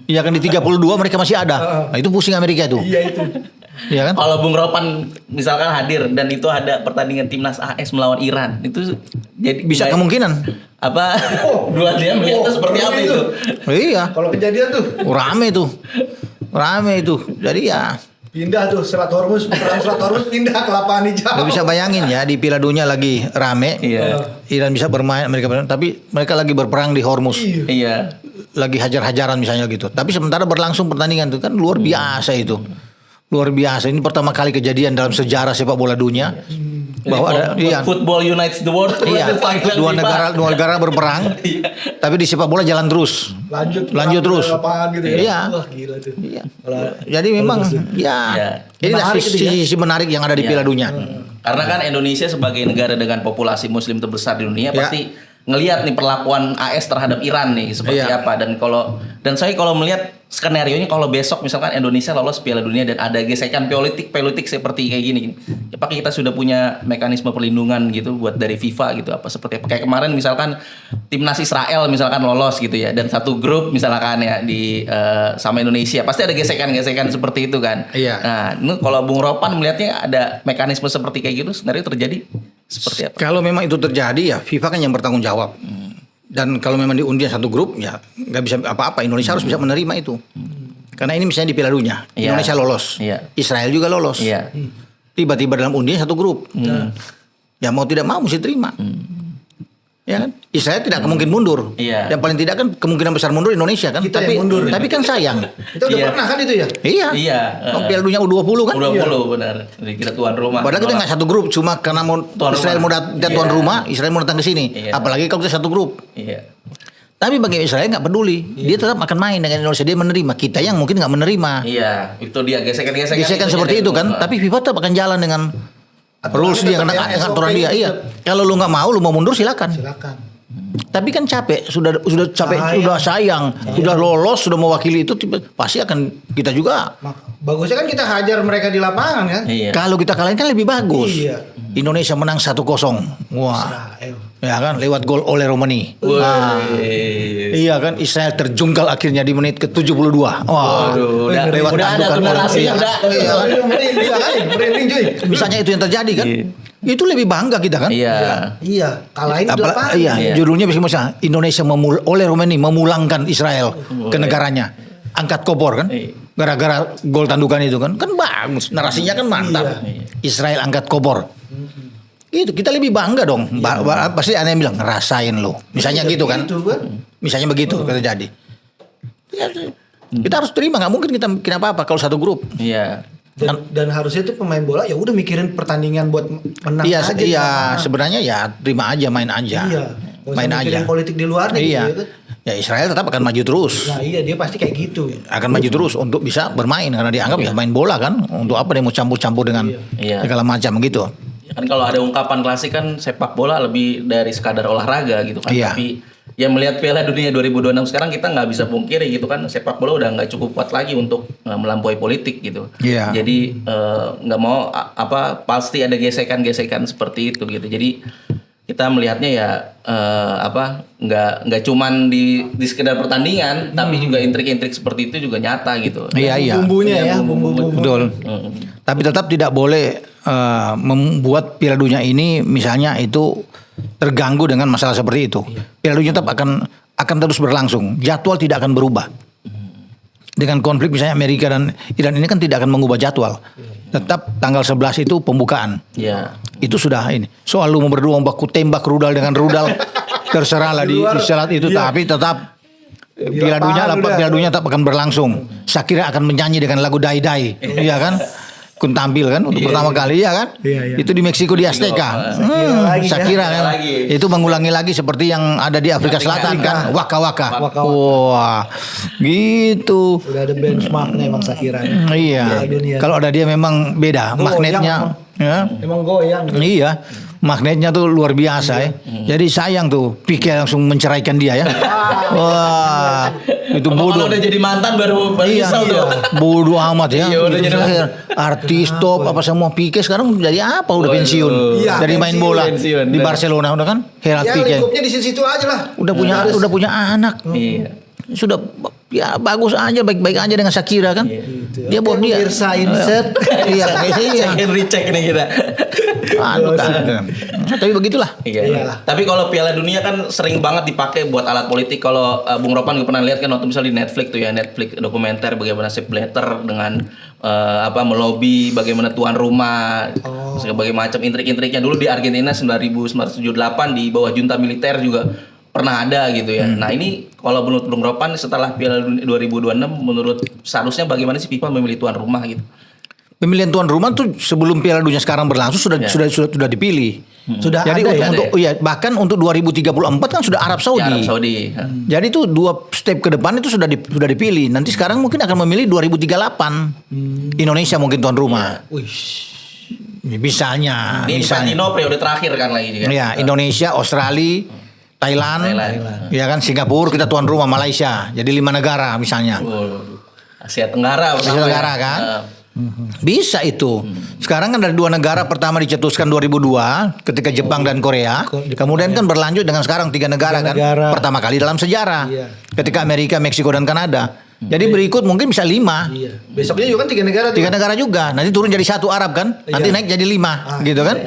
Ya kan di 32 mereka masih ada. Nah, itu pusing Amerika itu. Iya itu. Iya kan? Kalau Bung Ropan misalkan hadir dan itu ada pertandingan timnas AS melawan Iran, itu jadi Bisa kemungkinan. apa? Dua dia melihatnya seperti apa itu? Iya. Kalau kejadian tuh Rame itu. Jadi ya pindah tuh Selat Hormuz, perang Selat Hormuz pindah ke lapangan hijau. lo bisa bayangin ya di Piala Dunia lagi rame. Iya. Iran bisa bermain, tapi mereka lagi berperang di Hormuz. Iya. Lagi hajar-hajaran misalnya gitu. Tapi sementara berlangsung pertandingan itu kan luar biasa itu. Luar biasa. Ini pertama kali kejadian dalam sejarah sepak bola dunia bahwa ada Football unites the world. Iya, dua negara berperang. Iya. Tapi di sepak bola jalan terus. Lanjut terus. Lapangan gitu ya. Iya. Wah, gila tuh. Iya. Jadi memang Iya. inilah Menarik itu ya. sisi menarik yang ada di Piala Dunia. Karena kan Indonesia sebagai negara dengan populasi muslim terbesar di dunia Ya. pasti ngelihat nih perlakuan AS terhadap Iran nih seperti Iya. apa, dan saya kalau melihat skenario-nya kalau besok misalkan Indonesia lolos Piala Dunia dan ada gesekan politik seperti kayak gini. Apakah kita sudah punya mekanisme perlindungan gitu buat dari FIFA gitu, apa seperti apa kayak kemarin misalkan timnas Israel misalkan lolos gitu ya, dan satu grup misalkan ya di sama Indonesia pasti ada gesekan-gesekan seperti itu kan. Iya. Nah, ini kalau Bung Ropan melihatnya ada mekanisme seperti kayak gitu sebenarnya terjadi seperti apa? Kalau memang itu terjadi ya FIFA kan yang bertanggung jawab. Dan kalau memang diundian satu grup ya nggak bisa apa-apa. Indonesia harus bisa menerima itu. Karena ini misalnya di Piala Dunia, Iya. Indonesia lolos, Iya. Israel juga lolos. Iya. Tiba-tiba dalam undian satu grup. Ya mau tidak mau mesti terima. Ya kan? Israel tidak kemungkinan mundur. Iya. Yang paling tidak kan kemungkinan besar mundur Indonesia kan. Kita Tapi yang mundur. tapi kan sayang. Kita udah Iya. pernah kan itu ya? Iya. Iya. Piala Dunia U20 kan. Udah benar. Jadi kita tuan rumah. Padahal kita nggak satu grup, cuma karena Tuan Israel rumah. mau tuan Iya. rumah, Israel mau datang ke sini. Iya. Apalagi kalau kita satu grup. Iya. Tapi bagi Israel nggak peduli, dia tetap akan main dengan Indonesia, dia menerima. Kita yang mungkin nggak menerima. Iya, itu dia gesekan-gesekan. Gesekan seperti itu kan, tapi FIFA tetap akan jalan dengan rules dia, dengan aturan dia. Iya, kalau lu nggak mau, lu mau mundur silakan. Tapi kan capek, sudah capek, sudah sayang, sudah lolos, sudah mewakili itu, pasti akan kita juga. Bagusnya kan kita hajar mereka di lapangan kan? Iya. Kalau kita kalahin kan lebih bagus. Iya. Indonesia menang 1-0. Wah. Israel. Ya kan, lewat gol oleh Romani. Wih. Iya kan, Israel terjungkal akhirnya di menit ke-72. Wah. Waduh, lewat udah ada tandukan tuh narasinya, Iya. udah. Iya kan? Merinding cuy. Misalnya itu yang terjadi kan. Iya. Itu lebih bangga kita kan. Iya. Iya, kalahin di lapangan. Iya, Iya. judulnya misalnya Indonesia oleh Romani memulangkan Israel ke negaranya. Angkat kopor kan. Iya. Gara-gara gol tandukan itu kan. Kan bagus, narasinya kan mantap. Iya. Israel angkat kopor. Itu kita lebih bangga dong. Pasti ada yang bilang ngerasain lo. Misalnya gitu kan. Gitu kan. Misalnya begitu terjadi. Kita harus terima, nggak mungkin kita bikin apa-apa kalau satu grup. Iya. Dan harusnya tuh pemain bola ya udah mikirin pertandingan buat menang Iya, aja. iya sebenarnya ya terima aja, main aja. Iya. Nggak usah Main mikirin aja. politik di luarnya Iya. gitu ya kan. Ya Israel tetap akan maju terus. Nah iya dia pasti kayak gitu. Akan maju terus untuk bisa bermain karena dianggap ya main bola kan. Untuk apa dia mau campur-campur dengan Iya. segala macam gitu. Ya kan kalau ada ungkapan klasik kan sepak bola lebih dari sekadar olahraga gitu kan. Iya. Tapi ya melihat Piala Dunia 2026 sekarang kita nggak bisa pungkiri gitu kan, sepak bola udah nggak cukup kuat lagi untuk melampaui politik gitu. Iya. Jadi nggak mau pasti ada gesekan-gesekan seperti itu gitu. Jadi kita melihatnya ya nggak cuman di sekedar pertandingan, tapi juga intrik-intrik seperti itu juga nyata gitu. Iya, iya. Bumbunya ya, bumbu-bumbu. Betul. Tapi tetap tidak boleh membuat Piala Dunia ini misalnya itu terganggu dengan masalah seperti itu. Piala Dunia tetap akan terus berlangsung. Jadwal tidak akan berubah. Dengan konflik misalnya Amerika dan Iran ini kan tidak akan mengubah jadwal. Tetap tanggal 11 itu pembukaan. Iya. Itu sudah ini. Soal lu berdua baku tembak rudal dengan rudal terserahlah di isyarat itu, tapi tetap Piala Dunia tetap akan berlangsung. Shakira akan menyanyi dengan lagu Dai Dai, iya kan? kun tampil kan untuk pertama kali ya kan. Iya. Itu di Meksiko di Azteca. Shakira kan. Itu mengulangi lagi seperti yang ada di Afrika Selatan kan. Waka Waka. Wah. Gitu. Udah ada benchmarknya emang Shakira. Iya. Kalau ada dia memang beda magnetnya. Ya. Emang goyang. Iya. Magnetnya tuh luar biasa ya. Jadi sayang tuh Pique langsung menceraikan dia ya. Wah, itu bodoh. Kalau udah jadi mantan baru nyesel tuh. Bodoh amat ya. Iya, udah jadi artis top apa semua. Pique sekarang jadi apa? Udah pensiun. Iya, Dari main bola pensiun, di Barcelona udah kan. Gerard Ya Pique. lingkupnya di situ aja lah. Udah punya anak. Iya. Sudah ya bagus aja, baik-baik aja dengan Shakira kan. Dia buat dia. Pemirsa Inset. Iya, Henry cek nih kita. Aduh kan. Tapi begitulah. Iya. Tapi kalau Piala Dunia kan sering banget dipakai buat alat politik. Kalau Bung Ropan juga pernah lihat kan waktu misalnya di Netflix tuh ya, Netflix dokumenter bagaimana Sepp Blatter dengan melobi bagaimana tuan rumah, berbagai macam intrik-intriknya dulu di Argentina 1978 di bawah junta militer juga pernah ada gitu ya. Nah ini kalau menurut Bung Ropan setelah Piala Dunia 2026 menurut seharusnya bagaimana sih FIFA memilih tuan rumah gitu? Pemilihan tuan rumah tuh sebelum Piala Dunia sekarang berlangsung sudah dipilih. Sudah Jadi ada bahkan untuk 2034 kan sudah Arab Saudi. Arab Saudi. Jadi itu 2 step ke depan itu sudah dipilih. Nanti sekarang mungkin akan memilih 2038. Indonesia mungkin tuan rumah. Misalnya. Ini Infantino periode terakhir kan lagi juga. Ya, Indonesia, Australia, Thailand. Ya kan Singapura kita tuan rumah, Malaysia. Jadi 5 negara misalnya. Asia Tenggara. Asia Tenggara kan. Bisa itu. Sekarang kan dari 2 negara pertama dicetuskan 2002 ketika Jepang dan Korea. Kemudian kan berlanjut dengan sekarang 3 negara kan. Pertama kali dalam sejarah. Ketika Amerika, Meksiko dan Kanada. Jadi berikut mungkin bisa 5. Iya. Besoknya juga kan 3 negara. 3 negara juga. Nanti turun jadi 1 Arab kan. Nanti naik jadi 5 gitu kan.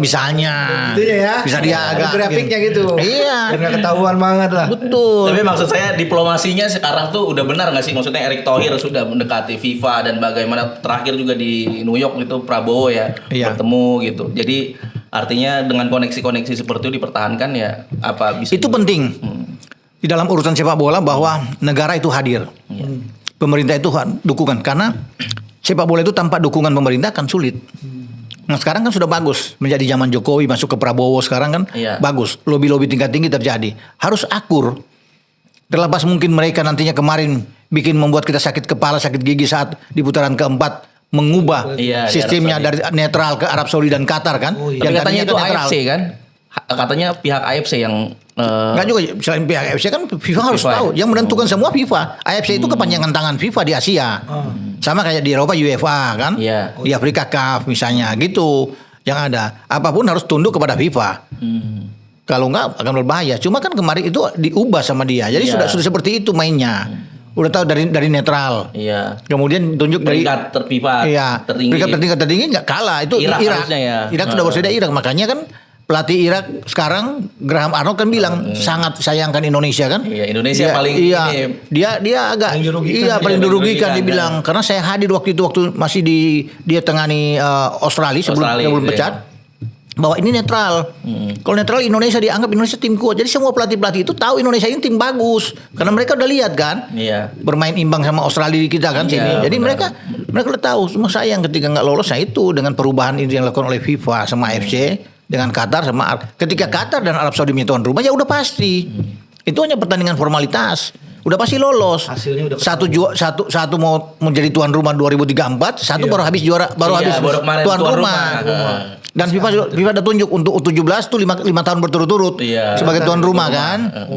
Misalnya. Itunya ya. Bisa dia agak grafiknya gitu. Iya. Biar gak ketahuan banget lah. Betul. Tapi maksud saya diplomasinya sekarang tuh udah benar nggak sih? Maksudnya Erick Thohir sudah mendekati FIFA dan bagaimana terakhir juga di New York itu Prabowo ya bertemu gitu. Jadi artinya dengan koneksi-koneksi seperti itu dipertahankan ya apa bisa? Itu penting. Di dalam urusan sepak bola bahwa negara itu hadir. Pemerintah itu dukungan karena sepak bola itu tanpa dukungan pemerintah kan sulit. Nah sekarang kan sudah bagus menjadi zaman Jokowi masuk ke Prabowo sekarang kan bagus. Lobby-lobby tingkat tinggi terjadi. Harus akur. Terlepas mungkin mereka nantinya kemarin membuat kita sakit kepala, sakit gigi saat di putaran keempat mengubah sistemnya dari netral ke Arab Saudi dan Qatar kan. Yang katanya itu AFC kan? Katanya pihak AFC yang enggak juga selain pihak AFC kan FIFA harus tahu yang menentukan semua FIFA. AFC itu kepanjangan tangan FIFA di Asia. Sama kayak di Eropa UEFA kan. Di Afrika CAF misalnya gitu. Yang ada apapun harus tunduk kepada FIFA. Kalau enggak akan berbahaya. Cuma kan kemarin itu diubah sama dia. Jadi sudah seperti itu mainnya. Udah tahu dari netral. Kemudian tunjuk dari peringkat terpipa tertinggi. Peringkat tertinggi enggak kalah itu Irak. Irak sudah berseda Irak makanya kan pelatih Irak sekarang Graham Arnold kan bilang sangat sayangkan Indonesia kan. Indonesia paling dia agak paling dirugikan dia bilang karena saya hadir waktu masih dia tengani Australia sebelum pecat bahwa ini netral. Kalau netral Indonesia dianggap Indonesia tim kuat. Jadi semua pelatih itu tahu Indonesia ini tim bagus karena mereka udah lihat kan. Bermain imbang sama Australia kita kan sini. Jadi mereka udah tahu. Cuma sayang ketika nggak lolos itu dengan perubahan ini yang dilakukan oleh FIFA sama AFC dengan Qatar sama ketika Qatar dan Arab Saudi menjadi tuan rumah ya udah pasti. Itu hanya pertandingan formalitas. Udah pasti lolos. Hasilnya udah satu mau menjadi tuan rumah 2034, satu baru habis tuan rumah. Dan FIFA udah tunjuk untuk U17 tuh 5 tahun berturut-turut sebagai tuan rumah kan.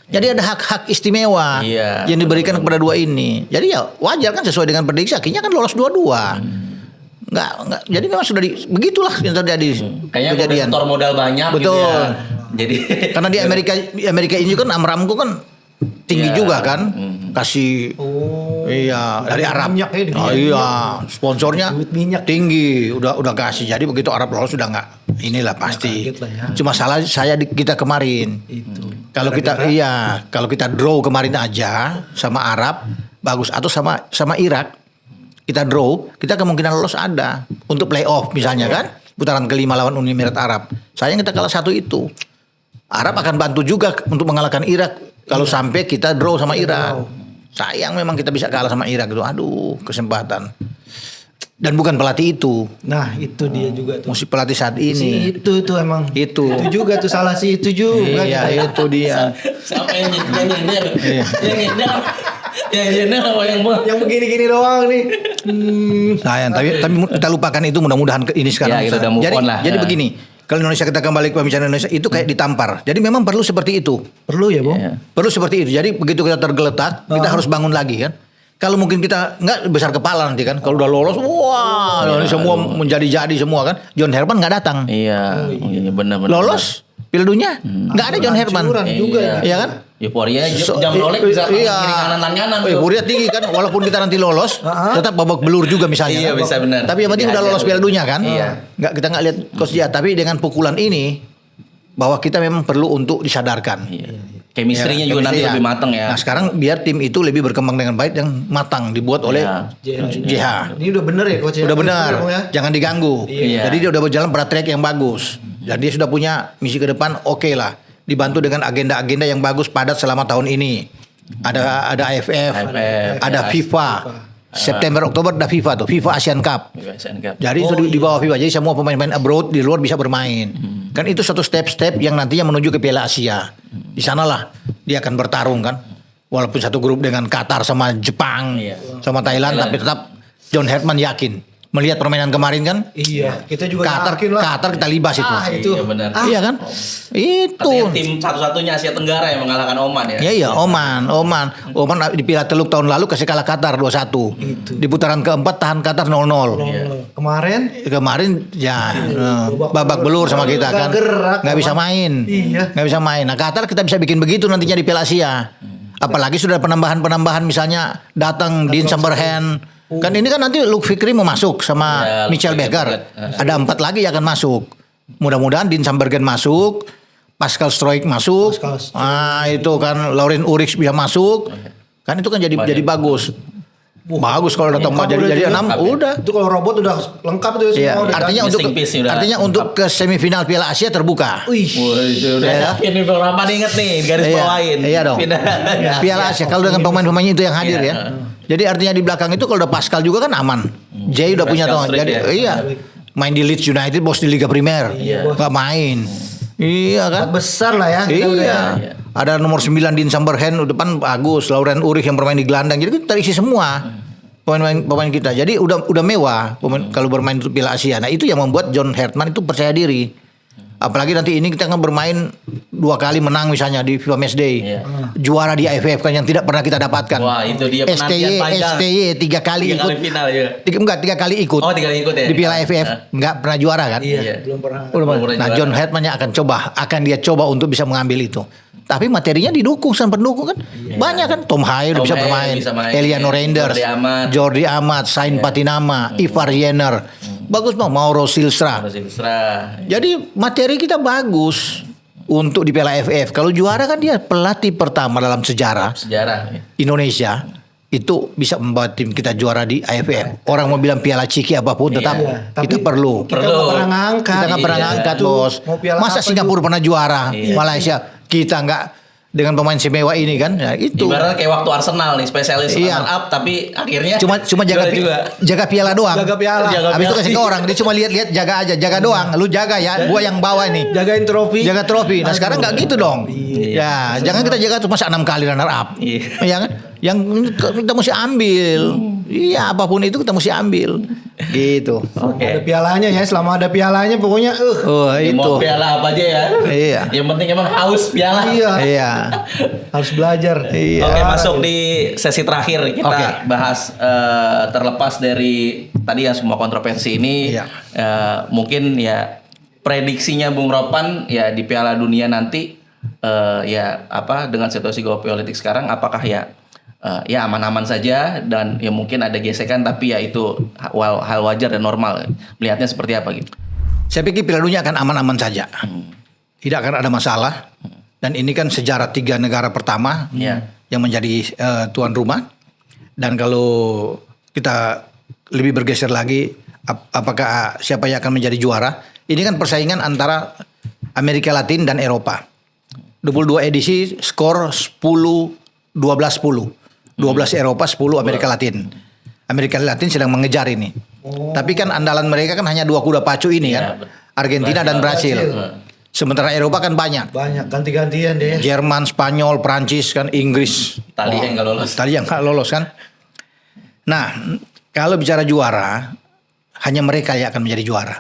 Jadi ada hak-hak istimewa yang diberikan kepada 2 ini. Jadi ya wajar kan sesuai dengan prediksi akhirnya kan lolos 2-2. Enggak. Jadi memang sudah begitulah yang terjadi. Kayaknya investor modal banyak. Betul. Gitu ya. Jadi karena di Amerika ini kan Amramco kan tinggi juga kan. Kasih dari Arab. Sponsornya tinggi. Udah kasih. Jadi begitu Arab lolos sudah enggak inilah pasti. Cuma salah kita kemarin. Kalau kita draw kemarin aja sama Arab bagus atau sama Irak kita draw, kita kemungkinan lolos ada untuk playoff misalnya kan, putaran kelima lawan Uni Emirat Arab. Sayang kita kalah 1 itu. Arab akan bantu juga untuk mengalahkan Irak kalau sampai kita draw sama Irak. Sayang memang kita bisa kalah sama Irak itu. Aduh, kesempatan. Dan bukan pelatih itu. Nah, itu dia juga tuh. Mesti pelatih saat Si ini. itu tuh emang. Itu. Itu juga tuh salah si itu juga. Iya, itu dia. Siapa yang nyender? Yang nyender? Yang nyender apa yang Yang begini-gini doang nih. Sayang, tapi kita lupakan itu, mudah-mudahan ini sekarang. Ya, kita udah move jadi, on lah. Jadi Ya. begini, kalau Indonesia kita kembali ke pembicaraan Indonesia itu kayak ditampar. Jadi memang perlu seperti itu. Perlu ya, Bung? Iya. Perlu seperti itu. Jadi begitu kita tergeletak, kita harus bangun lagi kan. Kalau mungkin kita nggak besar kepala nanti kan. Kalau udah lolos, wah, ini semua menjadi-jadi semua kan. John Herman nggak datang. Iya, iya benar-benar. Lolos Piala Dunia, nggak ada John Herman. Hancuran juga ya. Iya kan? Euforia jam rolek bisa kiri kanan. Euforia tinggi kan, walaupun kita nanti lolos, tetap babak belur juga misalnya. Iya, kan? bisa benar. Tapi yang penting udah lolos Piala Dunia kan. Iya. Kita nggak lihat coach dia, tapi dengan pukulan ini bahwa kita memang perlu untuk disadarkan. Iya. Chemistry-nya juga nanti Chemistry, lebih matang ya. Nah sekarang biar tim itu lebih berkembang dengan baik dan matang dibuat oleh JH. Ini udah bener ya coach ya? Udah benar, Bung, ya? jangan diganggu. Iya. Jadi dia udah berjalan pada track yang bagus. Dan dia sudah punya misi ke depan, oke lah. Dibantu dengan agenda-agenda yang bagus padat selama tahun ini. Ada AFF, ada FIFA. September Oktober ada FIFA tuh, FIFA Asian Cup. Jadi itu di bawah FIFA. Jadi semua pemain-pemain abroad di luar bisa bermain. Kan itu satu step-step yang nantinya menuju ke Piala Asia. Di sanalah dia akan bertarung kan. Walaupun satu grup dengan Qatar sama Jepang, sama Thailand, tapi tetap John Herman yakin. Melihat permainan kemarin kan. Iya, kita juga Qatar, yakin lah. Qatar kita libas itu. Itu. Iya benar. Iya kan? Itu. Katanya tim satu-satunya Asia Tenggara yang mengalahkan Oman ya. Iya, Oman di Piala Teluk tahun lalu kasih kalah Qatar 2-1. Di putaran keempat tahan Qatar 0-0. Kemarin ya babak belur sama kita kan. Nggak bisa main. Iya. Nggak bisa main. Nah, Qatar kita bisa bikin begitu nantinya di Piala Asia. Apalagi sudah penambahan-penambahan misalnya datang Dean Summerhand. Kan ini kan nanti Luke Fikri mau masuk sama Michael Becker. Ada 4 lagi yang akan masuk. Mudah-mudahan Dean Summerhand masuk. Pascal Stroik masuk. Itu kan Lauren Urix bisa masuk. Kan itu kan jadi bagus. Bagus kalau udah tambah jadi 6 udah. Itu kalau robot udah lengkap tuh Iya. semua. Artinya untuk ke semifinal Piala Asia terbuka. Wih. Udah ini beberapa inget nih garis bawain. Iya dong. Piala Asia kalau dengan pemain-pemain itu yang hadir ya. Jadi artinya di belakang itu kalau udah Pascal juga kan aman. Jay udah punya tuh. Jadi iya. Main di Leeds United, bos di Liga Primer. Gak main. Iya kan? Besar lah ya. Iya. Ada nomor 9 Dean Summerhand depan bagus, Lauren Urich yang bermain di gelandang. Jadi kita terisi semua pemain kita. Jadi udah mewah kalau bermain untuk Piala Asia. Nah, itu yang membuat John Herman itu percaya diri. Apalagi nanti ini kita akan bermain 2 kali menang misalnya di FIFA Matchday. Juara di AFF kan yang tidak pernah kita dapatkan. Wah, itu dia penantian panjang. STY 3 kali ikut. 3 kali final ya. 3 kali ikut. Oh, 3 kali ikut ya. Di Piala AFF enggak pernah juara kan? Iya, belum pernah. Nah, John Herman akan dia coba untuk bisa mengambil itu. Tapi materinya didukung sama pendukung kan. Banyak kan. Tom Hayer bisa bermain. Eliano Reinders, Jordi Amat, Sain Patinama, Ivar Jenner. Bagus bang, Mauro Silstra. Jadi materi kita bagus untuk di Piala AFF. Kalau juara kan dia pelatih pertama dalam sejarah Indonesia itu bisa membawa tim kita juara di AFF. Orang mau bilang Piala Ciki apapun tetap kita perlu. Kita nggak pernah ngangkat. Kita nggak pernah ngangkat bos. Masa Singapura pernah juara, Malaysia kita nggak dengan pemain semewah ini kan? Ya, itu. Ibaratnya kayak waktu Arsenal nih spesialis runner up tapi akhirnya cuma jaga piala doang. Jaga piala. Habis itu kasih ke orang, dia cuma lihat-lihat jaga doang. Lu jaga ya, gua yang bawa nih. Jagain trofi. Jaga trofi. Nah, sekarang nggak gitu dong. Ya, jangan kita jaga tuh masa 6 kali runner up. Iya kan? Yang kita mesti ambil. Iya, apapun itu kita mesti ambil. Gitu. Ada pialanya ya, selama ada pialanya pokoknya itu. Mau piala apa aja ya. Iya. Yang penting emang haus piala. Iya. Harus belajar. Iya. Oke, masuk di sesi terakhir kita bahas terlepas dari tadi yang semua kontroversi ini. Mungkin ya prediksinya Bung Ropan ya di Piala Dunia nanti dengan situasi geopolitik sekarang apakah ya aman-aman saja dan ya mungkin ada gesekan tapi ya itu hal wajar dan normal. Melihatnya seperti apa gitu? Saya pikir Piala Dunia akan aman-aman saja. Tidak akan ada masalah. Dan ini kan sejarah 3 negara pertama yang menjadi tuan rumah. Dan kalau kita lebih bergeser lagi, apakah siapa yang akan menjadi juara? Ini kan persaingan antara Amerika Latin dan Eropa. 22 edisi skor 10-12-10. 12 Eropa, 10 Amerika Latin. Amerika Latin sedang mengejar ini. Tapi kan andalan mereka kan hanya 2 kuda pacu ini Iya, kan. Argentina dan Brasil. Sementara Eropa kan banyak. Banyak ganti-gantian deh. Jerman, Spanyol, Prancis kan, Inggris. Italia yang nggak lolos. Italia nggak lolos kan. Nah, kalau bicara juara, hanya mereka yang akan menjadi juara.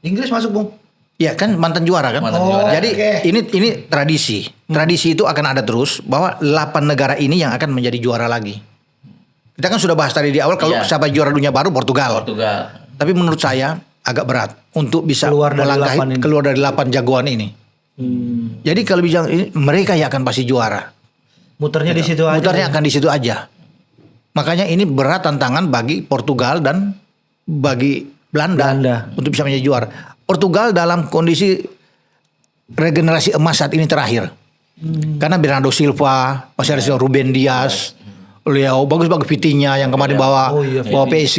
Inggris masuk, Bung. Ya kan mantan juara kan. Mantan juara. Jadi ini tradisi. Tradisi itu akan ada terus bahwa 8 negara ini yang akan menjadi juara lagi. Kita kan sudah bahas tadi di awal kalau siapa juara dunia baru Portugal. Tapi menurut saya agak berat untuk bisa keluar dari 8 jagoan ini. Jadi kalau bilang ini, mereka yang akan pasti juara. Muternya di situ aja. Muternya akan di situ aja. Makanya ini berat tantangan bagi Portugal dan bagi Belanda untuk bisa menjadi juara. Portugal dalam kondisi regenerasi emas saat ini terakhir. Karena Bernardo Silva, masih ada Ruben Dias, Leo bagus-bagus, Vitinha yang kemarin bawa PSG,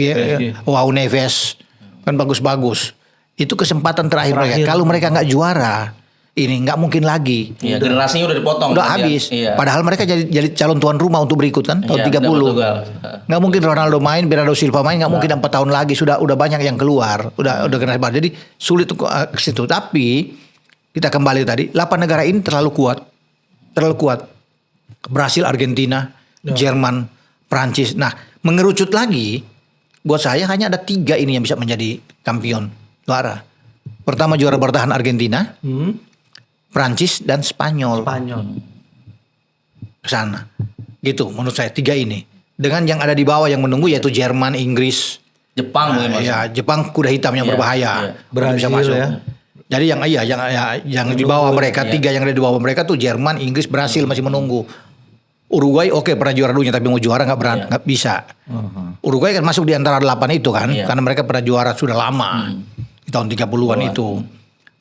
wow, Neves kan bagus-bagus. Itu kesempatan terakhir mereka. Kalau mereka nggak juara, ini nggak mungkin lagi. Iya, generasinya udah dipotong. Udah habis. Iya. Padahal mereka jadi calon tuan rumah untuk berikut kan tahun 30. Nggak mungkin Ronaldo main, Bernardo Silva main, nggak mungkin 4 tahun lagi. Sudah banyak yang keluar. Udah generasi baru. Jadi sulit ke situ. Tapi kita kembali tadi, 8 negara ini terlalu kuat. Brasil, Argentina, Jerman, Prancis. Nah, mengerucut lagi, buat saya hanya ada 3 ini yang bisa menjadi kampion juara. Pertama juara bertahan Argentina, Prancis dan Spanyol. Ke sana. Gitu menurut saya 3 ini. Dengan yang ada di bawah yang menunggu yaitu Jerman, Inggris, Jepang mungkin masuk. ya Jepang kuda hitam yang berbahaya. Brazil Bisa masuk. ya. Jadi yang di bawah mereka 3 yang ada di bawah mereka tuh Jerman, Inggris, Brasil masih menunggu. Uruguay pernah juara dunia tapi mau juara nggak bisa. Uruguay kan masuk di antara 8 itu kan karena mereka pernah juara sudah lama. Di tahun 30-an itu.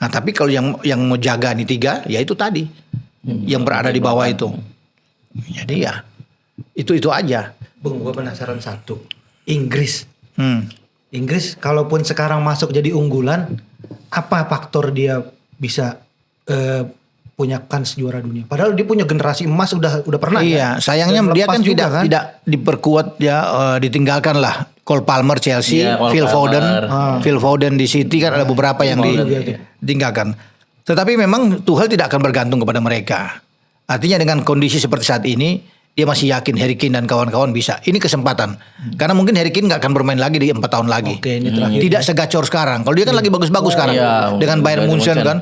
Nah, tapi kalau yang mau jaga nih 3 ya itu tadi. Yang berada di bawah itu. Jadi ya itu aja. Bung, gue penasaran satu. Inggris. Hmm. Inggris kalaupun sekarang masuk jadi unggulan, apa faktor dia bisa punya kans juara dunia? Padahal dia punya generasi emas udah pernah. Iya, sayangnya dia kan tidak diperkuat ya, ditinggalkan lah. Cole Palmer Chelsea, Phil Foden di City kan ada beberapa yang ditinggalkan. Tetapi memang Tuchel tidak akan bergantung kepada mereka. Artinya dengan kondisi seperti saat ini dia masih yakin Harry Kane dan kawan-kawan bisa. Ini kesempatan. Karena mungkin Harry Kane nggak akan bermain lagi di 4 tahun lagi. Ini terakhir. Tidak segacor sekarang. Kalau dia kan lagi bagus-bagus sekarang dengan Bayern Munchen kan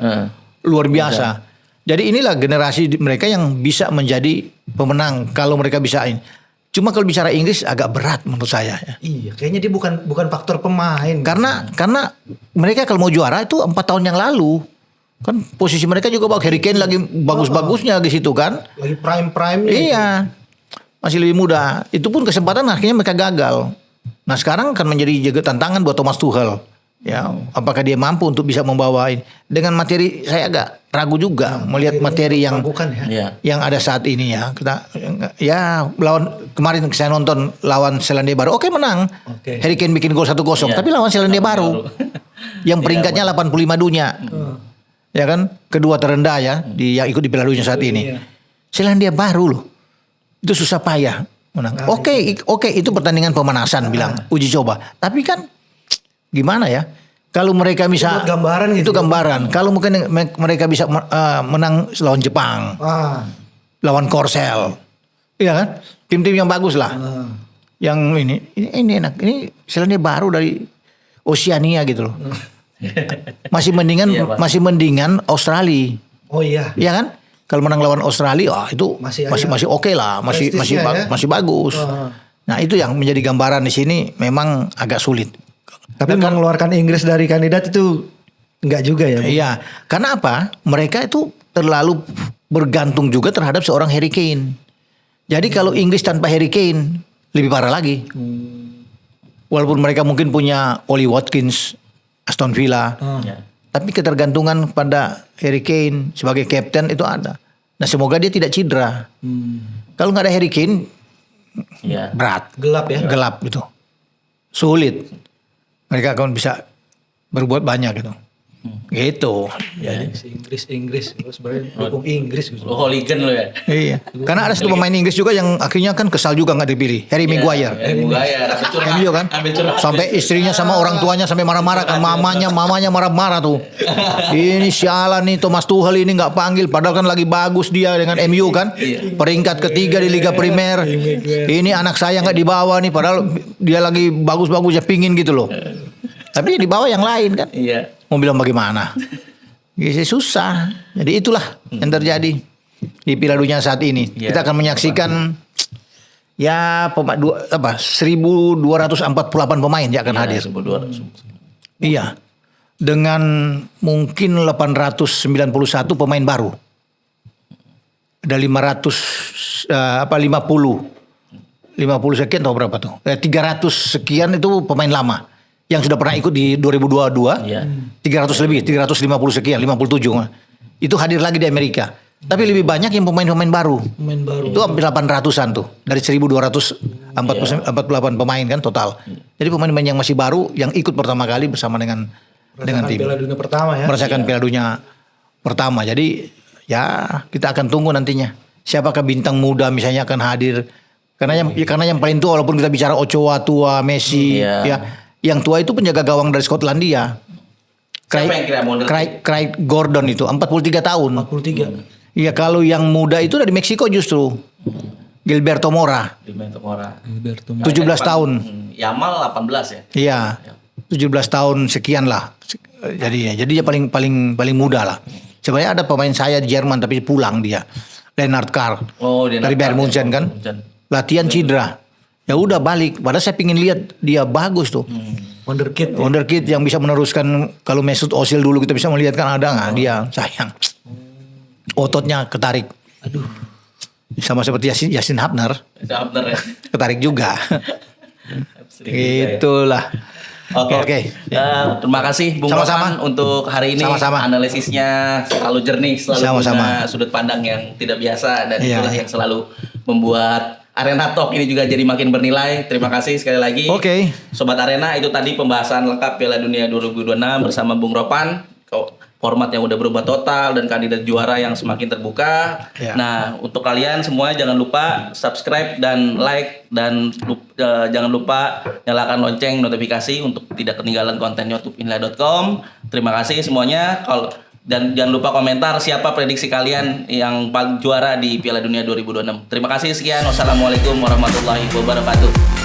luar biasa. Jadi inilah generasi mereka yang bisa menjadi pemenang kalau mereka bisa ini. Cuma kalau bicara Inggris agak berat menurut saya. Iya, kayaknya dia bukan faktor pemain. Karena mereka kalau mau juara itu 4 tahun yang lalu. Kan posisi mereka juga bagus. Harry Kane lagi bagus-bagusnya di situ kan. Lagi prime-prime. Iya. Masih lebih muda. Itu pun kesempatan akhirnya mereka gagal. Nah, sekarang akan menjadi juga tantangan buat Thomas Tuchel. Ya, apakah dia mampu untuk bisa membawa ini? Dengan materi saya agak ragu juga melihat materi yang ada saat ini ya. Kita lawan kemarin saya nonton lawan Selandia Baru. Oke, menang. Harry Kane bikin gol 1-0, tapi lawan Selandia Baru. Yang peringkatnya 85 dunia. Ya kan? Kedua terendah ya yang ikut di Piala Dunia saat ini. Selandia Baru loh. Itu susah payah menang. Oke, itu pertandingan pemanasan bilang uji coba. Tapi kan gimana ya? Kalau mereka bisa gambaran itu gambaran. Kalau mungkin mereka bisa menang lawan Jepang, lawan Korsel, iya kan? Tim-tim yang bagus lah. Yang ini enak. Ini Selandia Baru dari Oceania gitu loh. Masih mendingan Australia. Oh iya. Iya kan? Kalau menang lawan Australia, itu masih oke lah, masih bagus. Nah, itu yang menjadi gambaran di sini memang agak sulit. Tapi mengeluarkan Inggris dari kandidat itu enggak juga ya? Iya, karena apa? Mereka itu terlalu bergantung juga terhadap seorang Harry Kane. Jadi kalau Inggris tanpa Harry Kane lebih parah lagi. Walaupun mereka mungkin punya Oli Watkins, Aston Villa, tapi ketergantungan pada Harry Kane sebagai kapten itu ada. Nah, semoga dia tidak cedera. Kalau nggak ada Harry Kane, berat, gelap gitu, sulit. Mereka akan bisa berbuat banyak gitu. Gitu. Inggris gue sebenarnya dukung Inggris. Lo hooligan lo ya. Iya. Karena ada satu pemain Inggris juga yang akhirnya kan kesal juga nggak dipilih, Harry Maguire. MU kan. Sampai istrinya sama orang tuanya sampai marah-marah kan, mamanya marah-marah tuh. Ini sialan nih Thomas Tuchel ini nggak panggil, padahal kan lagi bagus dia dengan MU kan. Peringkat ketiga di Liga Primer. Ini anak saya nggak dibawa nih, padahal dia lagi bagus-bagusnya pingin gitu loh. Tapi dibawa yang lain kan. Iya. Mau bilang bagaimana? Ya, susah. Jadi itulah yang terjadi di Piala Dunia saat ini. Kita akan menyaksikan 1.248 pemain yang akan hadir. 1.200. Iya. Dengan mungkin 891 pemain baru. Ada 50 sekian atau berapa tuh? 300 sekian itu pemain lama. Yang sudah pernah ikut di 2022, 300 lebih, 350 sekian, 57. Itu hadir lagi di Amerika. Tapi lebih banyak yang pemain-pemain baru. Itu hampir 800-an tuh. Dari 1.248 pemain kan total. Jadi pemain-pemain yang masih baru, yang ikut pertama kali bersama dengan tim. Piala Dunia pertama ya. Merasakan Piala Dunia pertama. Jadi ya kita akan tunggu nantinya. Siapakah bintang muda misalnya akan hadir. Karena yang paling tua, walaupun kita bicara Ochoa tua, Messi, ya. Yang tua itu penjaga gawang dari Skotlandia. Siapa yang kira mau Craig Gordon itu 43 tahun. 43. Iya, kalau yang muda itu dari Meksiko justru. Gilberto Mora. 17 tahun. Yamal 18 ya. Iya. 17 tahun sekian lah. Jadi dia paling muda lah. Sebenarnya ada pemain saya di Jerman tapi pulang dia. Lennart Karl. Dari Bayern Munchen kan. Latihan cedera. Ya udah balik. Padahal saya pingin lihat dia bagus tuh. Wonderkid yang bisa meneruskan. Kalau Mesut Ozil dulu kita bisa melihat kan ada nggak dia sayang. Ototnya ketarik. Aduh. Sama seperti Yasin Hapner. Ya. Ketarik juga. Itulah. Oke. Terima kasih Bung Ropan untuk hari ini. Sama-sama. Analisisnya selalu jernih, selalu punya sudut pandang yang tidak biasa dan itulah yang selalu membuat Arena Talk ini juga jadi makin bernilai. Terima kasih sekali lagi. Sobat Arena, itu tadi pembahasan lengkap Piala Dunia 2026 bersama Bung Ropan. Format yang udah berubah total dan kandidat juara yang semakin terbuka. Nah, untuk kalian semua jangan lupa subscribe dan like dan jangan lupa nyalakan lonceng notifikasi untuk tidak ketinggalan konten youtube.inla.com. Terima kasih semuanya. Dan jangan lupa komentar siapa prediksi kalian yang juara di Piala Dunia 2026. Terima kasih, sekian. Wassalamualaikum warahmatullahi wabarakatuh.